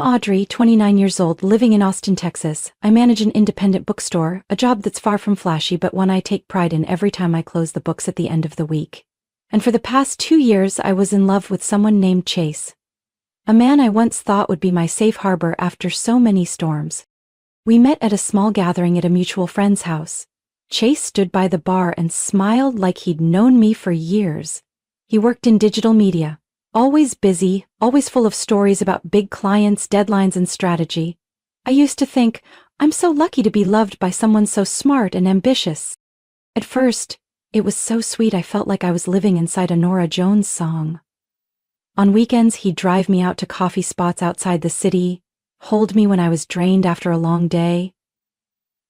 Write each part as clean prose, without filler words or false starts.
I'm Audrey, 29 years old, living in Austin, Texas. I manage an independent bookstore, a job that's far from flashy but one I take pride in every time I close the books at the end of the week. And for the past 2 years, I was in love with someone named Chase. A man I once thought would be my safe harbor after so many storms. We met at a small gathering at a mutual friend's house. Chase stood by the bar and smiled like he'd known me for years. He worked in digital media. Always busy, always full of stories about big clients, deadlines, and strategy. I used to think, I'm so lucky to be loved by someone so smart and ambitious. At first, it was so sweet I felt like I was living inside a Norah Jones song. On weekends, he'd drive me out to coffee spots outside the city, hold me when I was drained after a long day.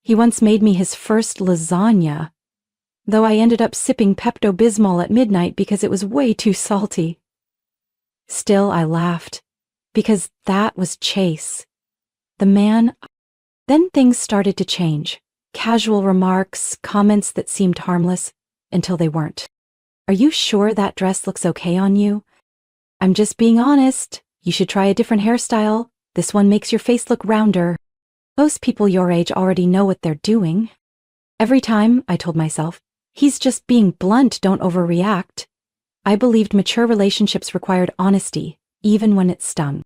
He once made me his first lasagna, though I ended up sipping Pepto-Bismol at midnight because it was way too salty. Still, I laughed, because that was Chase, the man. Then things started to change. Casual remarks, comments that seemed harmless, until they weren't. Are you sure that dress looks okay on you? I'm just being honest. You should try a different hairstyle. This one makes your face look rounder. Most people your age already know what they're doing. Every time, I told myself, he's just being blunt, don't overreact. I believed mature relationships required honesty, even when it stung.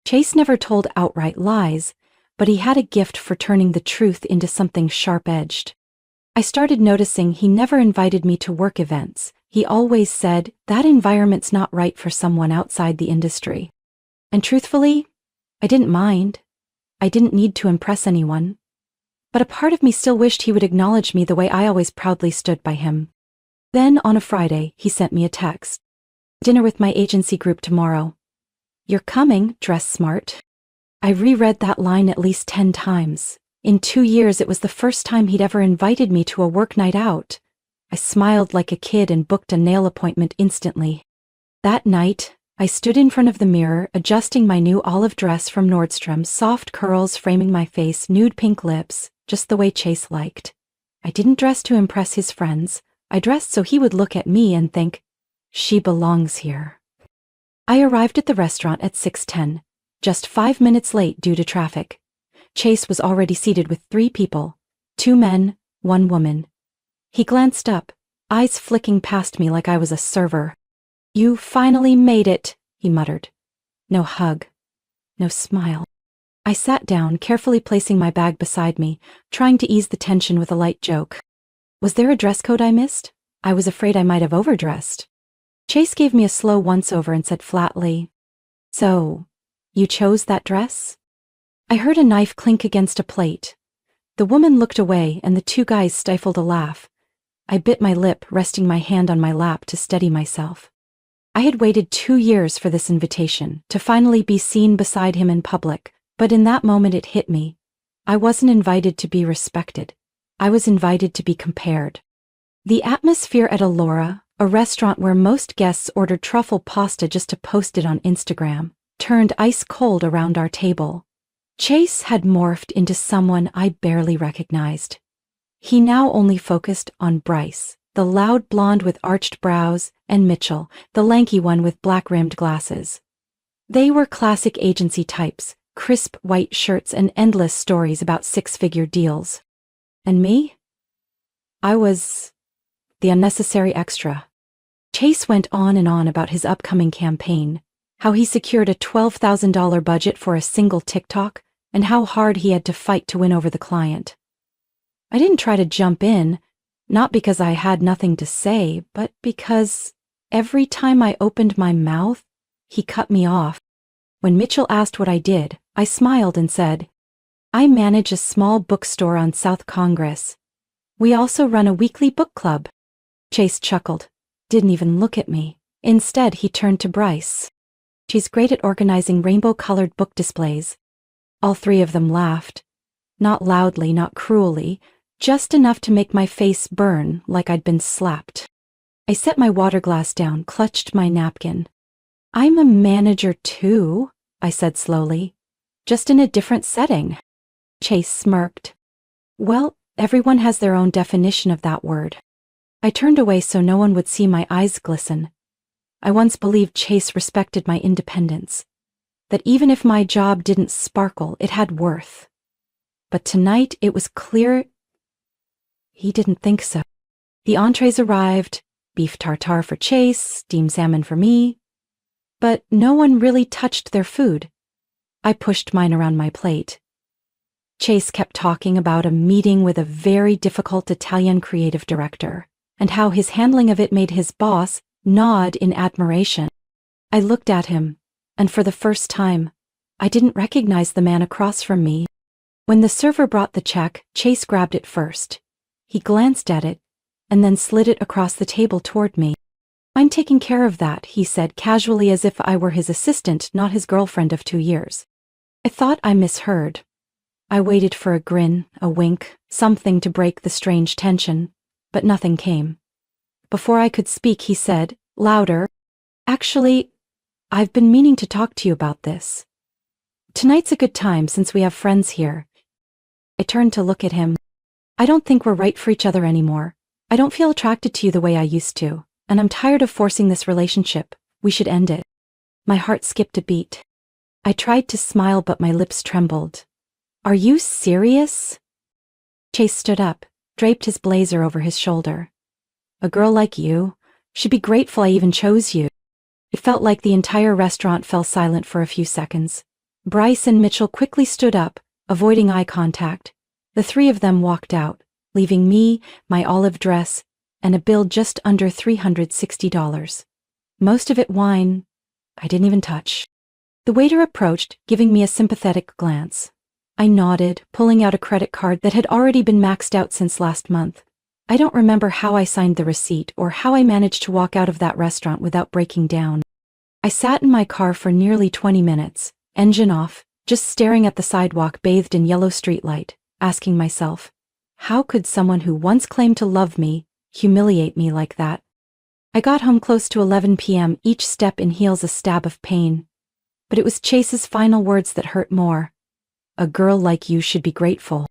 Chase never told outright lies, but he had a gift for turning the truth into something sharp-edged. I started noticing he never invited me to work events. He always said, that environment's not right for someone outside the industry. And truthfully, I didn't mind. I didn't need to impress anyone. But a part of me still wished he would acknowledge me the way I always proudly stood by him. Then, on a Friday, he sent me a text. Dinner with my agency group tomorrow. You're coming, dress smart. I reread that line at least 10 times. In 2 years, it was the first time he'd ever invited me to a work night out. I smiled like a kid and booked a nail appointment instantly. That night, I stood in front of the mirror, adjusting my new olive dress from Nordstrom, soft curls framing my face, nude pink lips, just the way Chase liked. I didn't dress to impress his friends. I dressed so he would look at me and think, she belongs here. I arrived at the restaurant at 6:10, just 5 minutes late due to traffic. Chase was already seated with 3 people, 2 men, 1 woman. He glanced up, eyes flicking past me like I was a server. You finally made it, he muttered. No hug, no smile. I sat down, carefully placing my bag beside me, trying to ease the tension with a light joke. Was there a dress code I missed? I was afraid I might have overdressed. Chase gave me a slow once-over and said flatly, So, you chose that dress? I heard a knife clink against a plate. The woman looked away and the 2 guys stifled a laugh. I bit my lip, resting my hand on my lap to steady myself. I had waited 2 years for this invitation, to finally be seen beside him in public, but in that moment it hit me. I wasn't invited to be respected. I was invited to be compared. The atmosphere at Allura, a restaurant where most guests ordered truffle pasta just to post it on Instagram, turned ice cold around our table. Chase had morphed into someone I barely recognized. He now only focused on Bryce, the loud blonde with arched brows, and Mitchell, the lanky one with black-rimmed glasses. They were classic agency types, crisp white shirts and endless stories about 6-figure deals. And me? I was the unnecessary extra. Chase went on and on about his upcoming campaign, how he secured a $12,000 budget for a single TikTok, and how hard he had to fight to win over the client. I didn't try to jump in, not because I had nothing to say, but because every time I opened my mouth, he cut me off. When Mitchell asked what I did, I smiled and said, I manage a small bookstore on South Congress. We also run a weekly book club. Chase chuckled, didn't even look at me. Instead, he turned to Bryce. She's great at organizing rainbow-colored book displays. All 3 of them laughed. Not loudly, not cruelly, just enough to make my face burn like I'd been slapped. I set my water glass down, clutched my napkin. I'm a manager too, I said slowly, just in a different setting. Chase smirked. Well, everyone has their own definition of that word. I turned away so no one would see my eyes glisten. I once believed Chase respected my independence. that even if my job didn't sparkle, it had worth. But tonight it was clear he didn't think so. The entrees arrived, beef tartare for Chase, steamed salmon for me, but no one really touched their food. I pushed mine around my plate. Chase kept talking about a meeting with a very difficult Italian creative director, and how his handling of it made his boss nod in admiration. I looked at him, and for the first time, I didn't recognize the man across from me. When the server brought the check, Chase grabbed it first. He glanced at it, and then slid it across the table toward me. "I'm taking care of that," he said casually, as if I were his assistant, not his girlfriend of 2 years. I thought I misheard. I waited for a grin, a wink, something to break the strange tension, but nothing came. Before I could speak, he said, louder, "Actually, I've been meaning to talk to you about this. Tonight's a good time since we have friends here." I turned to look at him. "I don't think we're right for each other anymore. I don't feel attracted to you the way I used to, and I'm tired of forcing this relationship. We should end it." My heart skipped a beat. I tried to smile, but my lips trembled. "Are you serious?" Chase stood up, draped his blazer over his shoulder. "A girl like you should be grateful I even chose you." It felt like the entire restaurant fell silent for a few seconds. Bryce and Mitchell quickly stood up, avoiding eye contact. The three of them walked out, leaving me, my olive dress, and a bill just under $360. Most of it wine I didn't even touch. The waiter approached, giving me a sympathetic glance. I nodded, pulling out a credit card that had already been maxed out since last month. I don't remember how I signed the receipt or how I managed to walk out of that restaurant without breaking down. I sat in my car for nearly 20 minutes, engine off, just staring at the sidewalk bathed in yellow streetlight, asking myself, how could someone who once claimed to love me humiliate me like that? I got home close to 11 p.m., each step in heels a stab of pain. But it was Chase's final words that hurt more. "A girl like you should be grateful."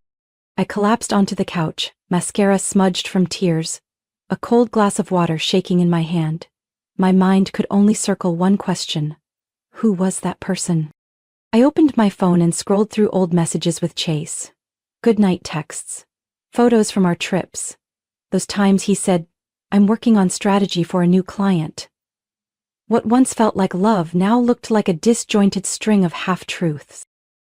I collapsed onto the couch, mascara smudged from tears, a cold glass of water shaking in my hand. My mind could only circle one question. Who was that person? I opened my phone and scrolled through old messages with Chase. Goodnight texts. Photos from our trips. Those times he said, "I'm working on strategy for a new client." What once felt like love now looked like a disjointed string of half-truths.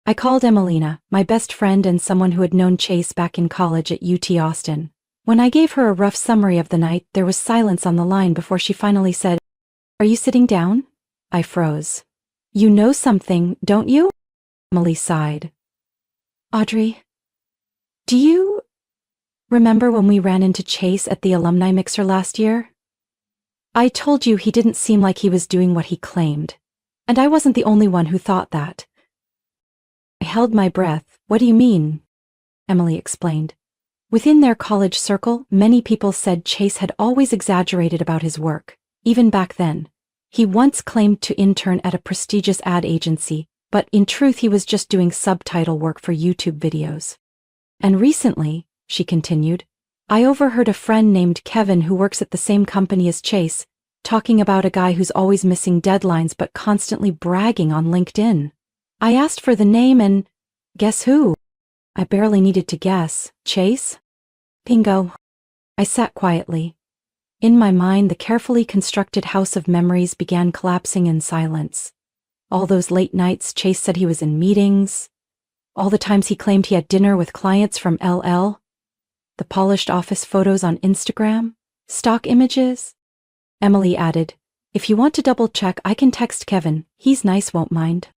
I called Emelina, my best friend and someone who had known Chase back in college at UT Austin. When I gave her a rough summary of the night, there was silence on the line before she finally said, "Are you sitting down?" I froze. "You know something, don't you?" Emily sighed. "Audrey, do you remember when we ran into Chase at the alumni mixer last year? I told you he didn't seem like he was doing what he claimed, and I wasn't the only one who thought that." I held my breath. "What do you mean?" Emily explained. Within their college circle, many people said Chase had always exaggerated about his work, even back then. He once claimed to intern at a prestigious ad agency, but in truth he was just doing subtitle work for YouTube videos. "And recently," she continued, "I overheard a friend named Kevin who works at the same company as Chase, talking about a guy who's always missing deadlines but constantly bragging on LinkedIn. I asked for the name and guess who?" I barely needed to guess. Chase? Bingo. I sat quietly. In my mind, the carefully constructed house of memories began collapsing in silence. All those late nights Chase said he was in meetings. All the times he claimed he had dinner with clients from LL. The polished office photos on Instagram. Stock images. Emily added, "If you want to double check, I can text Kevin. He's nice, won't mind."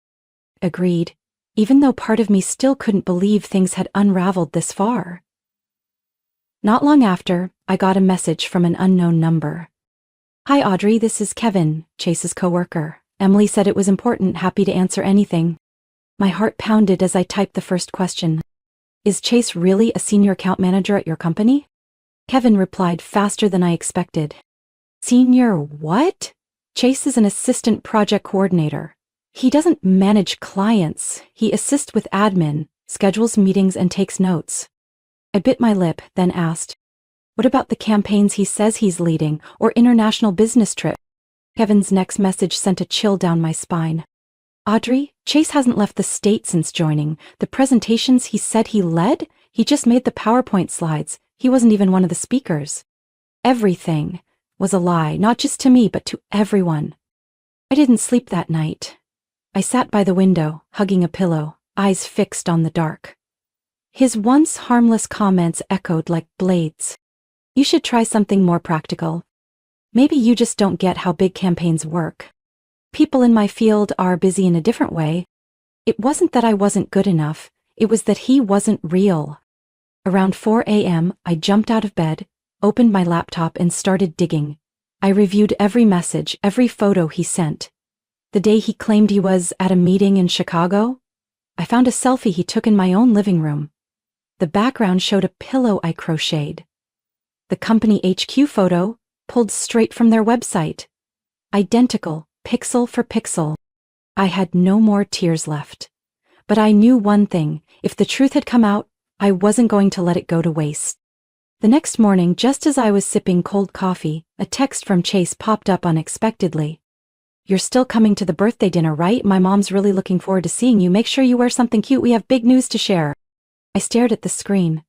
Agreed, even though part of me still couldn't believe things had unraveled this far. Not long after, I got a message from an unknown number. "Hi Audrey, this is Kevin, Chase's coworker. Emily said it was important, happy to answer anything." My heart pounded as I typed the first question. "Is Chase really a senior account manager at your company?" Kevin replied faster than I expected. "Senior what?" "Chase is an assistant project coordinator. He doesn't manage clients, he assists with admin, schedules meetings and takes notes." I bit my lip, then asked, "What about the campaigns he says he's leading, or international business trips?" Kevin's next message sent a chill down my spine. Audrey, Chase hasn't left the state since joining. The presentations he said he led, he just made the PowerPoint slides. He wasn't even one of the speakers. Everything was a lie, not just to me, but to everyone. I didn't sleep that night. I sat by the window, hugging a pillow, eyes fixed on the dark. His once harmless comments echoed like blades. You should try something more practical. Maybe you just don't get how big campaigns work. People in my field are busy in a different way. It wasn't that I wasn't good enough, it was that he wasn't real. Around 4 a.m., I jumped out of bed, opened my laptop and started digging. I reviewed every message, every photo he sent. The day he claimed he was at a meeting in Chicago, I found a selfie he took in my own living room. The background showed a pillow I crocheted. The company HQ photo, pulled straight from their website. Identical, pixel for pixel. I had no more tears left. But I knew one thing, if the truth had come out, I wasn't going to let it go to waste. The next morning, just as I was sipping cold coffee, a text from Chase popped up unexpectedly. You're still coming to the birthday dinner, right? My mom's really looking forward to seeing you. Make sure you wear something cute. We have big news to share. I stared at the screen.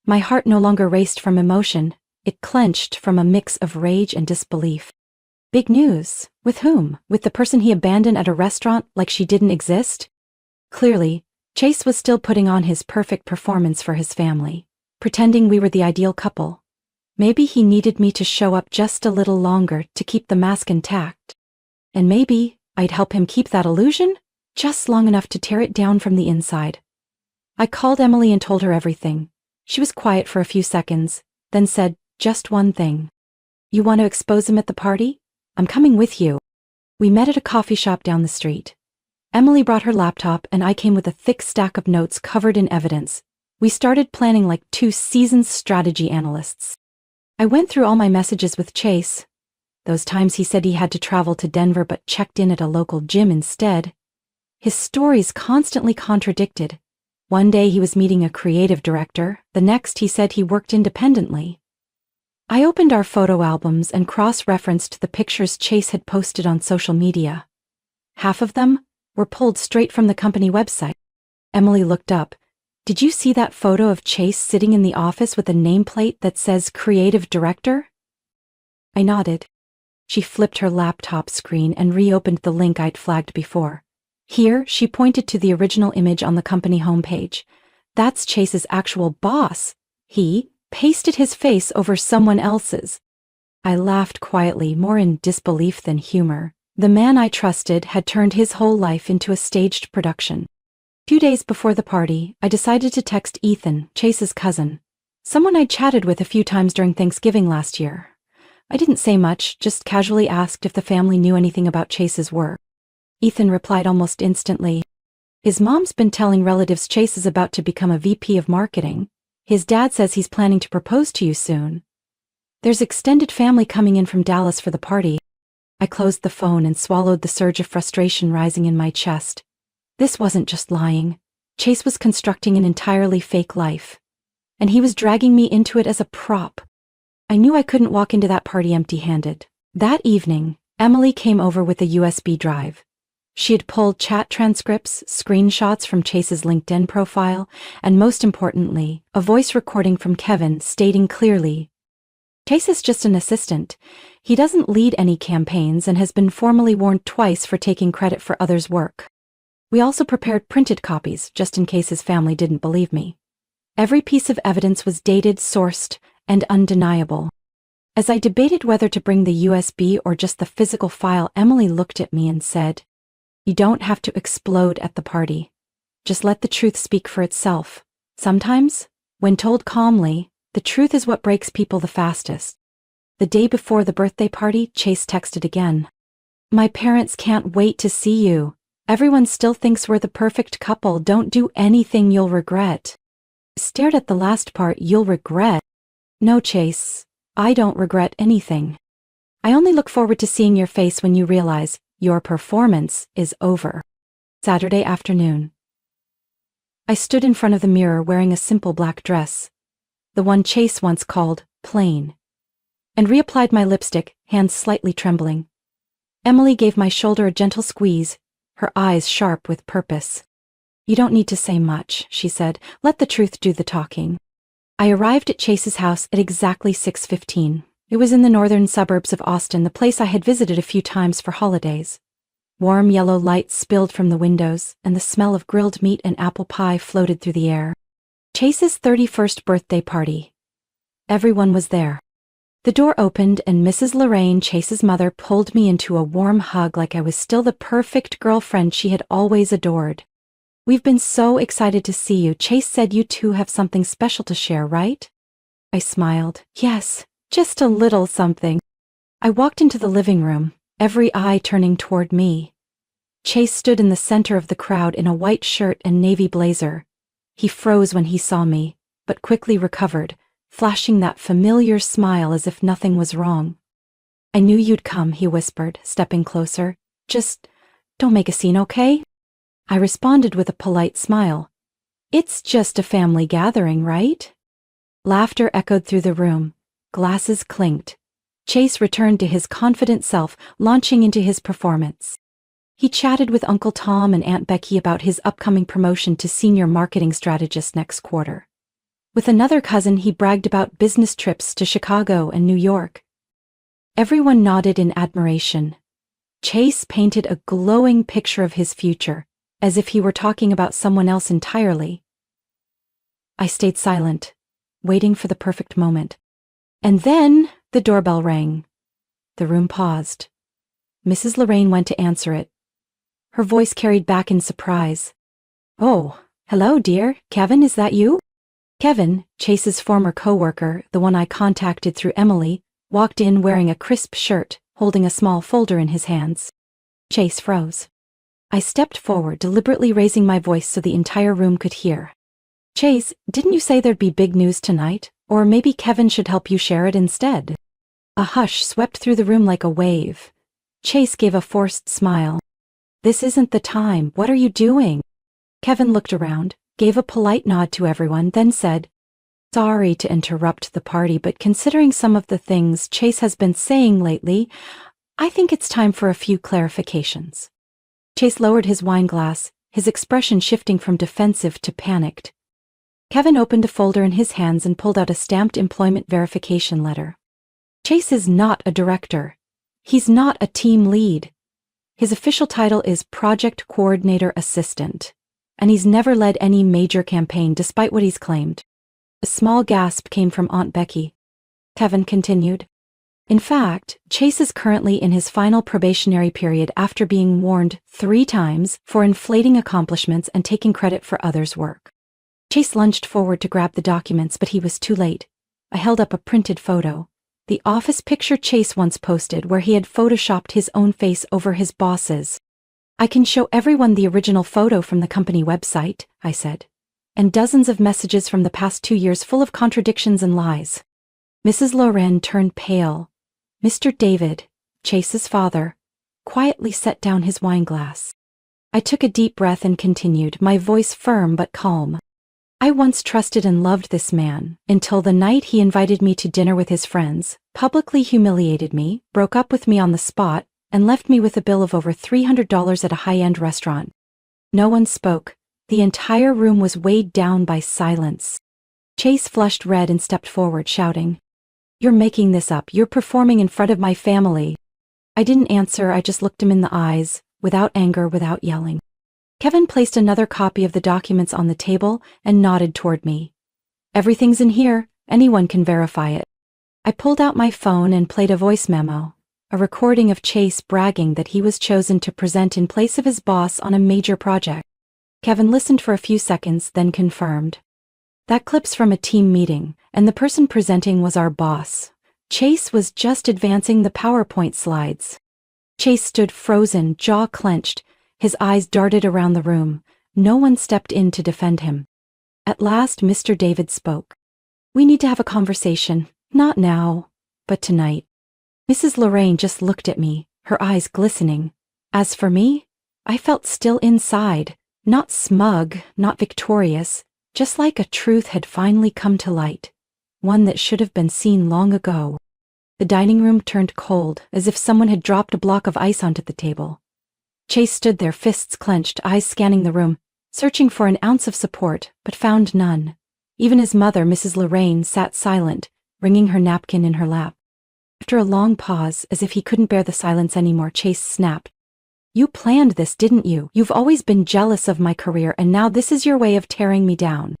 My heart no longer raced from emotion. It clenched from a mix of rage and disbelief. Big news? With whom? With the person he abandoned at a restaurant like she didn't exist? Clearly, Chase was still putting on his perfect performance for his family, pretending we were the ideal couple. Maybe he needed me to show up just a little longer to keep the mask intact. And maybe I'd help him keep that illusion, just long enough to tear it down from the inside. I called Emily and told her everything. She was quiet for a few seconds, then said just one thing. You want to expose him at the party? I'm coming with you. We met at a coffee shop down the street. Emily brought her laptop and I came with a thick stack of notes covered in evidence. We started planning like two seasoned strategy analysts. I went through all my messages with Chase. Those times he said he had to travel to Denver but checked in at a local gym instead. His stories constantly contradicted. One day he was meeting a creative director, the next he said he worked independently. I opened our photo albums and cross-referenced the pictures Chase had posted on social media. Half of them were pulled straight from the company website. Emily looked up. Did you see that photo of Chase sitting in the office with a nameplate that says Creative Director? I nodded. She flipped her laptop screen and reopened the link I'd flagged before. Here, she pointed to the original image on the company homepage. That's Chase's actual boss. He pasted his face over someone else's. I laughed quietly, more in disbelief than humor. The man I trusted had turned his whole life into a staged production. 2 days before the party, I decided to text Ethan, Chase's cousin, someone I'd chatted with a few times during Thanksgiving last year. I didn't say much, just casually asked if the family knew anything about Chase's work. Ethan replied almost instantly. His mom's been telling relatives Chase is about to become a VP of marketing. His dad says he's planning to propose to you soon. There's extended family coming in from Dallas for the party. I closed the phone and swallowed the surge of frustration rising in my chest. This wasn't just lying. Chase was constructing an entirely fake life. And he was dragging me into it as a prop. I knew I couldn't walk into that party empty-handed. That evening, Emily came over with a USB drive. She had pulled chat transcripts, screenshots from Chase's LinkedIn profile, and most importantly, a voice recording from Kevin stating clearly, Chase is just an assistant. He doesn't lead any campaigns and has been formally warned twice for taking credit for others' work. We also prepared printed copies, just in case his family didn't believe me. Every piece of evidence was dated, sourced, and undeniable. As I debated whether to bring the USB or just the physical file, Emily looked at me and said, You don't have to explode at the party. Just let the truth speak for itself. Sometimes, when told calmly, the truth is what breaks people the fastest. The day before the birthday party, Chase texted again. My parents can't wait to see you. Everyone still thinks we're the perfect couple. Don't do anything you'll regret. Stared at the last part, you'll regret. No, Chase, I don't regret anything. I only look forward to seeing your face when you realize your performance is over. Saturday afternoon. I stood in front of the mirror wearing a simple black dress, the one Chase once called plain, and reapplied my lipstick, hands slightly trembling. Emily gave my shoulder a gentle squeeze, her eyes sharp with purpose. "You don't need to say much," she said. "Let the truth do the talking." I arrived at Chase's house at exactly 6:15. It was in the northern suburbs of Austin, the place I had visited a few times for holidays. Warm yellow light spilled from the windows, and the smell of grilled meat and apple pie floated through the air. Chase's 31st birthday party. Everyone was there. The door opened and Mrs. Lorraine, Chase's mother, pulled me into a warm hug like I was still the perfect girlfriend she had always adored. "We've been so excited to see you. Chase said you two have something special to share, right?" I smiled. "Yes, just a little something." I walked into the living room, every eye turning toward me. Chase stood in the center of the crowd in a white shirt and navy blazer. He froze when he saw me, but quickly recovered, flashing that familiar smile as if nothing was wrong. "I knew you'd come," he whispered, stepping closer. "Just don't make a scene, okay?" I responded with a polite smile. "It's just a family gathering, right?" Laughter echoed through the room. Glasses clinked. Chase returned to his confident self, launching into his performance. He chatted with Uncle Tom and Aunt Becky about his upcoming promotion to senior marketing strategist next quarter. With another cousin, he bragged about business trips to Chicago and New York. Everyone nodded in admiration. Chase painted a glowing picture of his future, as if he were talking about someone else entirely. I stayed silent, waiting for the perfect moment. And then the doorbell rang. The room paused. Mrs. Lorraine went to answer it. Her voice carried back in surprise. "Oh, hello, dear. Kevin, is that you?" Kevin, Chase's former coworker, the one I contacted through Emily, walked in wearing a crisp shirt, holding a small folder in his hands. Chase froze. I stepped forward, deliberately raising my voice so the entire room could hear. "Chase, didn't you say there'd be big news tonight? Or maybe Kevin should help you share it instead?" A hush swept through the room like a wave. Chase gave a forced smile. "This isn't the time. What are you doing?" Kevin looked around, gave a polite nod to everyone, then said, "Sorry to interrupt the party, but considering some of the things Chase has been saying lately, I think it's time for a few clarifications." Chase lowered his wine glass, his expression shifting from defensive to panicked. Kevin opened a folder in his hands and pulled out a stamped employment verification letter. Chase is not a director. He's not a team lead. His official title is Project Coordinator Assistant, and he's never led any major campaign despite what he's claimed. A small gasp came from Aunt Becky. Kevin continued. In fact, Chase is currently in his final probationary period after being warned 3 times for inflating accomplishments and taking credit for others' work. Chase lunged forward to grab the documents, but he was too late. I held up a printed photo. The office picture Chase once posted where he had photoshopped his own face over his boss's. "I can show everyone the original photo from the company website," I said, "and dozens of messages from the past 2 years full of contradictions and lies." Mrs. Loren turned pale. Mr. David, Chase's father, quietly set down his wine glass. I took a deep breath and continued, my voice firm but calm. "I once trusted and loved this man, until the night he invited me to dinner with his friends, publicly humiliated me, broke up with me on the spot, and left me with a bill of over $300 at a high-end restaurant." No one spoke. The entire room was weighed down by silence. Chase flushed red and stepped forward, shouting, "You're making this up. You're performing in front of my family." I didn't answer. I just looked him in the eyes, without anger, without yelling. Kevin placed another copy of the documents on the table and nodded toward me. "Everything's in here. Anyone can verify it." I pulled out my phone and played a voice memo, a recording of Chase bragging that he was chosen to present in place of his boss on a major project. Kevin listened for a few seconds, then confirmed. "That clip's from a team meeting, and the person presenting was our boss. Chase was just advancing the PowerPoint slides." Chase stood frozen, jaw clenched. His eyes darted around the room. No one stepped in to defend him. At last, Mr. David spoke. "We need to have a conversation. Not now, but tonight." Mrs. Lorraine just looked at me, her eyes glistening. As for me, I felt still inside, not smug, not victorious, just like a truth had finally come to light, one that should have been seen long ago. The dining room turned cold, as if someone had dropped a block of ice onto the table. Chase stood there, fists clenched, eyes scanning the room, searching for an ounce of support, but found none. Even his mother, Mrs. Lorraine, sat silent, wringing her napkin in her lap. After a long pause, as if he couldn't bear the silence anymore, Chase snapped. "You planned this, didn't you? You've always been jealous of my career, and now this is your way of tearing me down."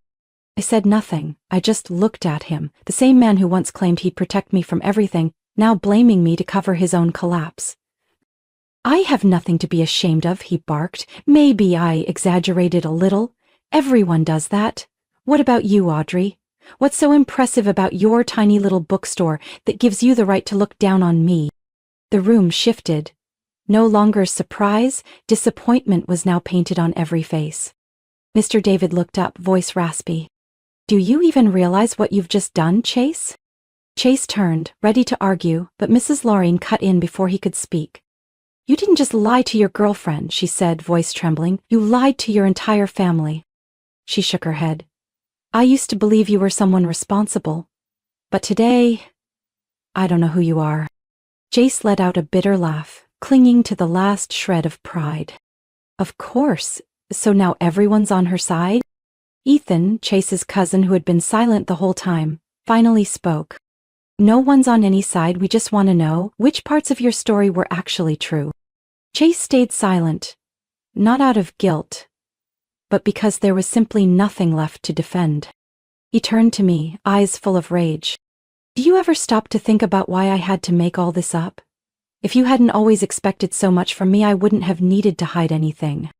I said nothing. I just looked at him, the same man who once claimed he'd protect me from everything, now blaming me to cover his own collapse. "I have nothing to be ashamed of," he barked. "Maybe I exaggerated a little. Everyone does that. What about you, Audrey? What's so impressive about your tiny little bookstore that gives you the right to look down on me?" The room shifted. No longer surprise, disappointment was now painted on every face. Mr. David looked up, voice raspy. "Do you even realize what you've just done, Chase?" Chase turned, ready to argue, but Mrs. Lorraine cut in before he could speak. "You didn't just lie to your girlfriend," she said, voice trembling. "You lied to your entire family." She shook her head. "I used to believe you were someone responsible. But today, I don't know who you are." Chase let out a bitter laugh, clinging to the last shred of pride. "Of course, so now everyone's on her side?" Ethan, Chase's cousin who had been silent the whole time, finally spoke. "No one's on any side, we just want to know which parts of your story were actually true." Chase stayed silent, not out of guilt, but because there was simply nothing left to defend. He turned to me, eyes full of rage. "Do you ever stop to think about why I had to make all this up? If you hadn't always expected so much from me, I wouldn't have needed to hide anything."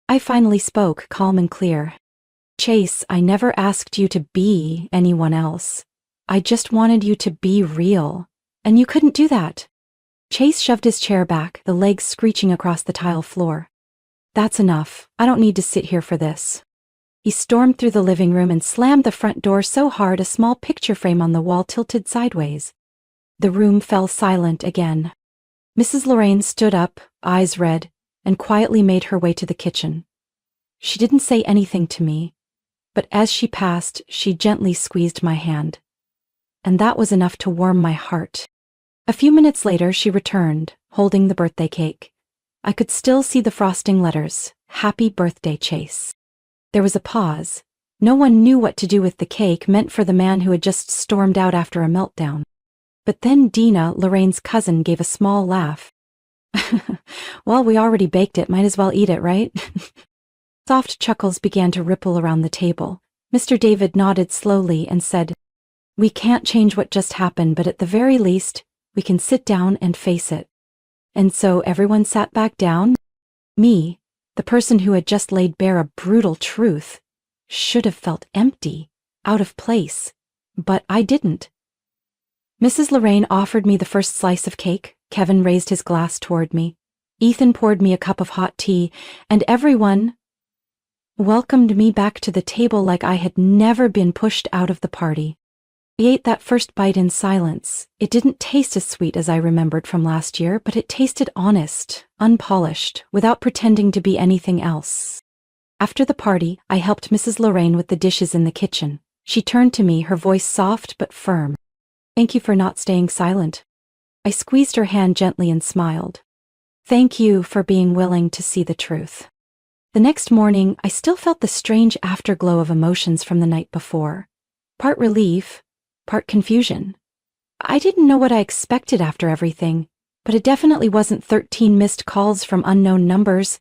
I finally spoke, calm and clear. "Chase, I never asked you to be anyone else. I just wanted you to be real, and you couldn't do that." Chase shoved his chair back, the legs screeching across the tile floor. "That's enough. I don't need to sit here for this." He stormed through the living room and slammed the front door so hard a small picture frame on the wall tilted sideways. The room fell silent again. Mrs. Lorraine stood up, eyes red, and quietly made her way to the kitchen. She didn't say anything to me, but as she passed, she gently squeezed my hand. And that was enough to warm my heart. A few minutes later, she returned, holding the birthday cake. I could still see the frosting letters, "Happy Birthday, Chase." There was a pause. No one knew what to do with the cake meant for the man who had just stormed out after a meltdown. But then Dina, Lorraine's cousin, gave a small laugh. "Well, we already baked it, might as well eat it, right?" Soft chuckles began to ripple around the table. Mr. David nodded slowly and said, "We can't change what just happened, but at the very least, we can sit down and face it." And so everyone sat back down. Me, the person who had just laid bare a brutal truth, should have felt empty, out of place, but I didn't. Mrs. Lorraine offered me the first slice of cake. Kevin raised his glass toward me. Ethan poured me a cup of hot tea, and everyone welcomed me back to the table like I had never been pushed out of the party. I ate that first bite in silence. It didn't taste as sweet as I remembered from last year, but it tasted honest, unpolished, without pretending to be anything else. After the party, I helped Mrs. Lorraine with the dishes in the kitchen. She turned to me, her voice soft but firm. "Thank you for not staying silent." I squeezed her hand gently and smiled. "Thank you for being willing to see the truth." The next morning, I still felt the strange afterglow of emotions from the night before. Part relief, part confusion. I didn't know what I expected after everything, but it definitely wasn't 13 missed calls from unknown numbers.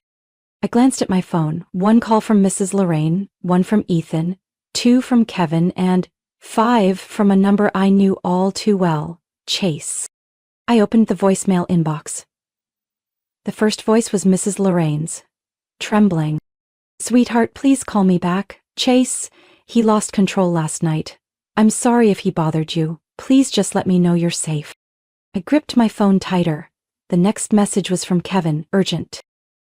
I glanced at my phone. 1 call from Mrs. Lorraine, 1 from Ethan, 2 from Kevin, and 5 from a number I knew all too well, Chase. I opened the voicemail inbox. The first voice was Mrs. Lorraine's, trembling. "Sweetheart, please call me back. Chase, he lost control last night. I'm sorry if he bothered you. Please just let me know you're safe." I gripped my phone tighter. The next message was from Kevin, urgent.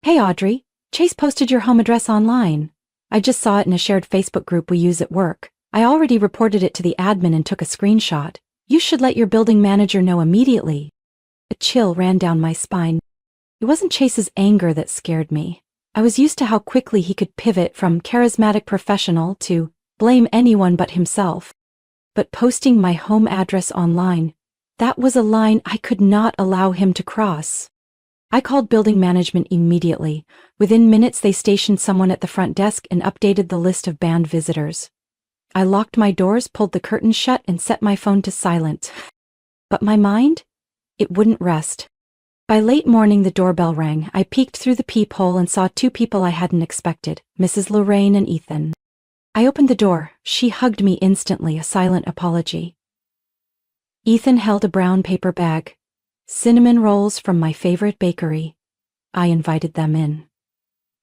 "Hey Audrey, Chase posted your home address online. I just saw it in a shared Facebook group we use at work. I already reported it to the admin and took a screenshot. You should let your building manager know immediately." A chill ran down my spine. It wasn't Chase's anger that scared me. I was used to how quickly he could pivot from charismatic professional to blame anyone but himself. But posting my home address online, that was a line I could not allow him to cross. I called building management immediately. Within minutes they stationed someone at the front desk and updated the list of banned visitors. I locked my doors, pulled the curtains shut, and set my phone to silent. But my mind? It wouldn't rest. By late morning the doorbell rang. I peeked through the peephole and saw two people I hadn't expected, Mrs. Lorraine and Ethan. I opened the door. She hugged me instantly, a silent apology. Ethan held a brown paper bag. Cinnamon rolls from my favorite bakery. I invited them in.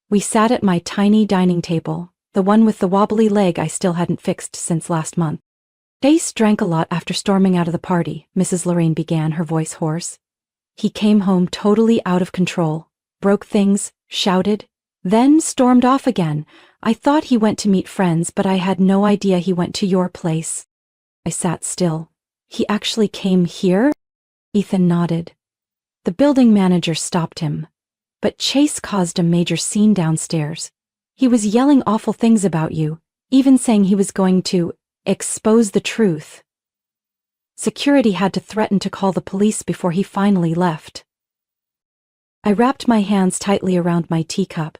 We sat at my tiny dining table, the one with the wobbly leg I still hadn't fixed since last month. Chase drank a lot after storming out of the party, Mrs. Lorraine began, her voice hoarse. He came home totally out of control, broke things, shouted, then stormed off again. I thought he went to meet friends, but I had no idea he went to your place. I sat still. He actually came here? Ethan nodded. The building manager stopped him. But Chase caused a major scene downstairs. He was yelling awful things about you, even saying he was going to expose the truth. Security had to threaten to call the police before he finally left. I wrapped my hands tightly around my teacup.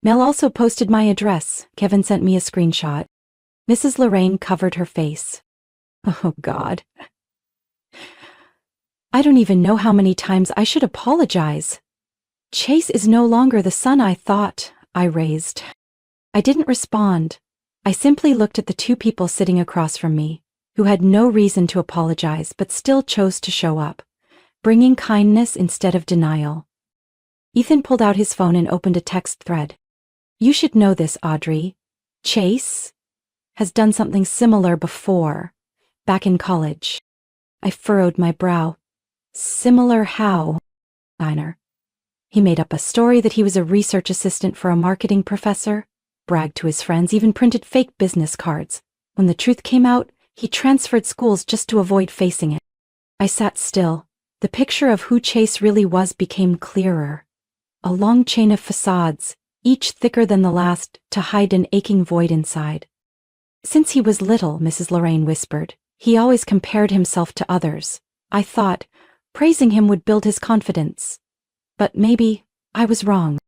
Mel also posted my address. Kevin sent me a screenshot. Mrs. Lorraine covered her face. Oh, God. I don't even know how many times I should apologize. Chase is no longer the son I thought. I raised. I didn't respond. I simply looked at the two people sitting across from me, who had no reason to apologize but still chose to show up, bringing kindness instead of denial. Ethan pulled out his phone and opened a text thread. You should know this, Audrey. Chase has done something similar before, back in college. I furrowed my brow. Similar how? He made up a story that he was a research assistant for a marketing professor, bragged to his friends, even printed fake business cards. When the truth came out, he transferred schools just to avoid facing it. I sat still. The picture of who Chase really was became clearer. A long chain of facades, each thicker than the last, to hide an aching void inside. Since he was little, Mrs. Lorraine whispered, he always compared himself to others. I thought, praising him would build his confidence. But maybe I was wrong.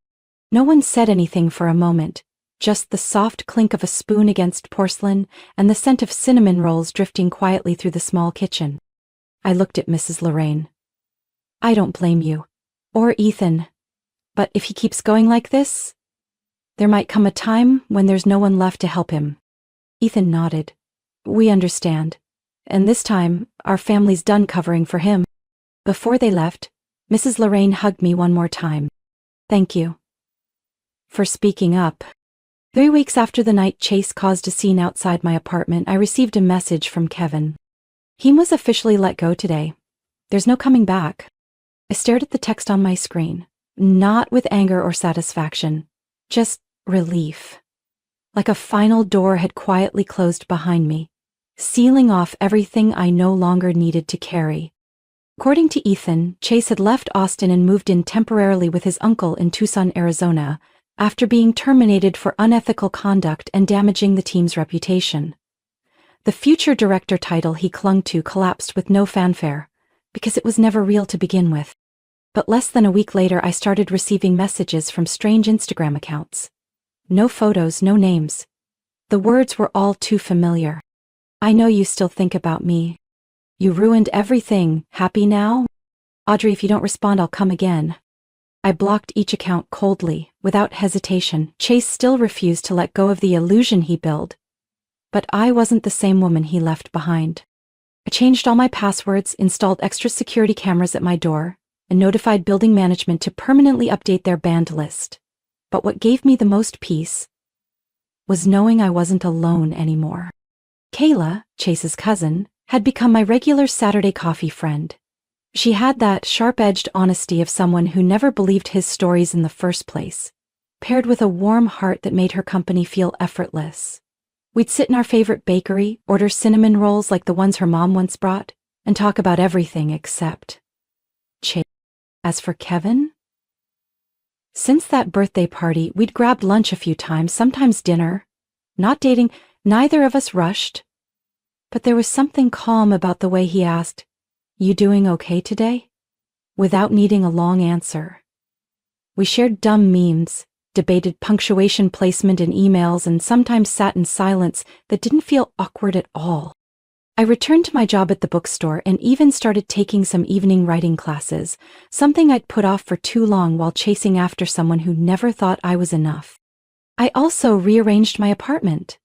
No one said anything for a moment, just the soft clink of a spoon against porcelain and the scent of cinnamon rolls drifting quietly through the small kitchen. I looked at Mrs. Lorraine. I don't blame you. Or Ethan. But if he keeps going like this, there might come a time when there's no one left to help him. Ethan nodded. We understand. And this time, our family's done covering for him. Before they left, Mrs. Lorraine hugged me one more time. Thank you for speaking up. 3 weeks after the night Chase caused a scene outside my apartment, I received a message from Kevin. He was officially let go today. There's no coming back. I stared at the text on my screen, not with anger or satisfaction, just relief. Like a final door had quietly closed behind me, sealing off everything I no longer needed to carry. According to Ethan, Chase had left Austin and moved in temporarily with his uncle in Tucson, Arizona, after being terminated for unethical conduct and damaging the team's reputation. The future director title he clung to collapsed with no fanfare, because it was never real to begin with. But less than a week later, I started receiving messages from strange Instagram accounts. No photos, no names. The words were all too familiar. I know you still think about me. You ruined everything. Happy now? Audrey, if you don't respond, I'll come again. I blocked each account coldly, without hesitation. Chase still refused to let go of the illusion he built. But I wasn't the same woman he left behind. I changed all my passwords, installed extra security cameras at my door, and notified building management to permanently update their banned list. But what gave me the most peace was knowing I wasn't alone anymore. Kayla, Chase's cousin, had become my regular Saturday coffee friend. She had that sharp-edged honesty of someone who never believed his stories in the first place, paired with a warm heart that made her company feel effortless. We'd sit in our favorite bakery, order cinnamon rolls like the ones her mom once brought, and talk about everything except Chase. As for Kevin, since that birthday party, we'd grabbed lunch a few times, sometimes dinner. Not dating, neither of us rushed. But there was something calm about the way he asked, "You doing okay today?" without needing a long answer. We shared dumb memes, debated punctuation placement in emails, and sometimes sat in silence that didn't feel awkward at all. I returned to my job at the bookstore and even started taking some evening writing classes, something I'd put off for too long while chasing after someone who never thought I was enough. I also rearranged my apartment.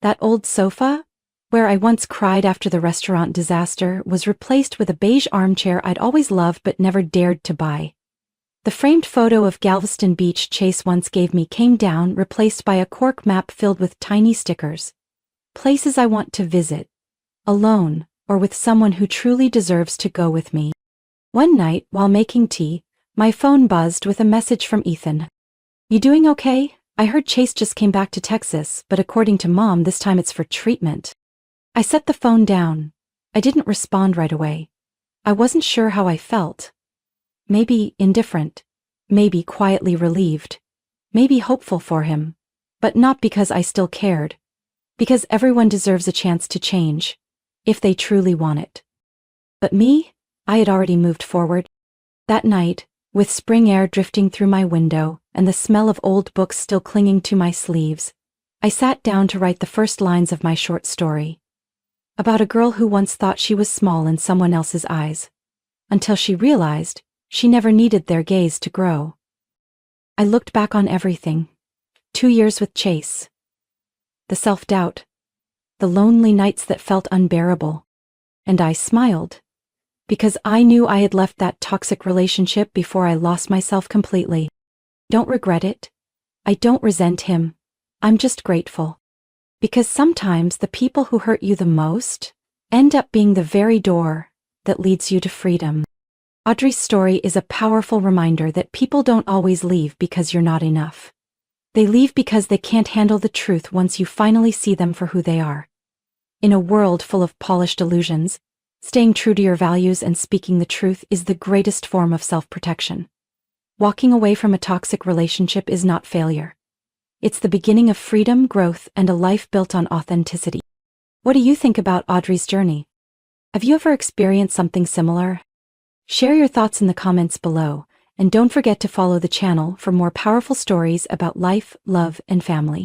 That old sofa, where I once cried after the restaurant disaster, was replaced with a beige armchair I'd always loved but never dared to buy. The framed photo of Galveston Beach Chase once gave me came down, replaced by a cork map filled with tiny stickers. Places I want to visit, alone, or with someone who truly deserves to go with me. One night, while making tea, my phone buzzed with a message from Ethan. "You doing okay? I heard Chase just came back to Texas, but according to Mom, this time it's for treatment." I set the phone down. I didn't respond right away. I wasn't sure how I felt. Maybe indifferent, maybe quietly relieved, maybe hopeful for him, but not because I still cared. Because everyone deserves a chance to change, if they truly want it. But me, I had already moved forward. That night, with spring air drifting through my window and the smell of old books still clinging to my sleeves, I sat down to write the first lines of my short story. About a girl who once thought she was small in someone else's eyes, until she realized she never needed their gaze to grow. I looked back on everything. 2 years with Chase. The self-doubt. The lonely nights that felt unbearable. And I smiled. Because I knew I had left that toxic relationship before I lost myself completely. Don't regret it. I don't resent him. I'm just grateful. Because sometimes the people who hurt you the most end up being the very door that leads you to freedom. Audrey's story is a powerful reminder that people don't always leave because you're not enough. They leave because they can't handle the truth once you finally see them for who they are. In a world full of polished illusions, staying true to your values and speaking the truth is the greatest form of self-protection. Walking away from a toxic relationship is not failure. It's the beginning of freedom, growth, and a life built on authenticity. What do you think about Audrey's journey? Have you ever experienced something similar? Share your thoughts in the comments below, and don't forget to follow the channel for more powerful stories about life, love, and family.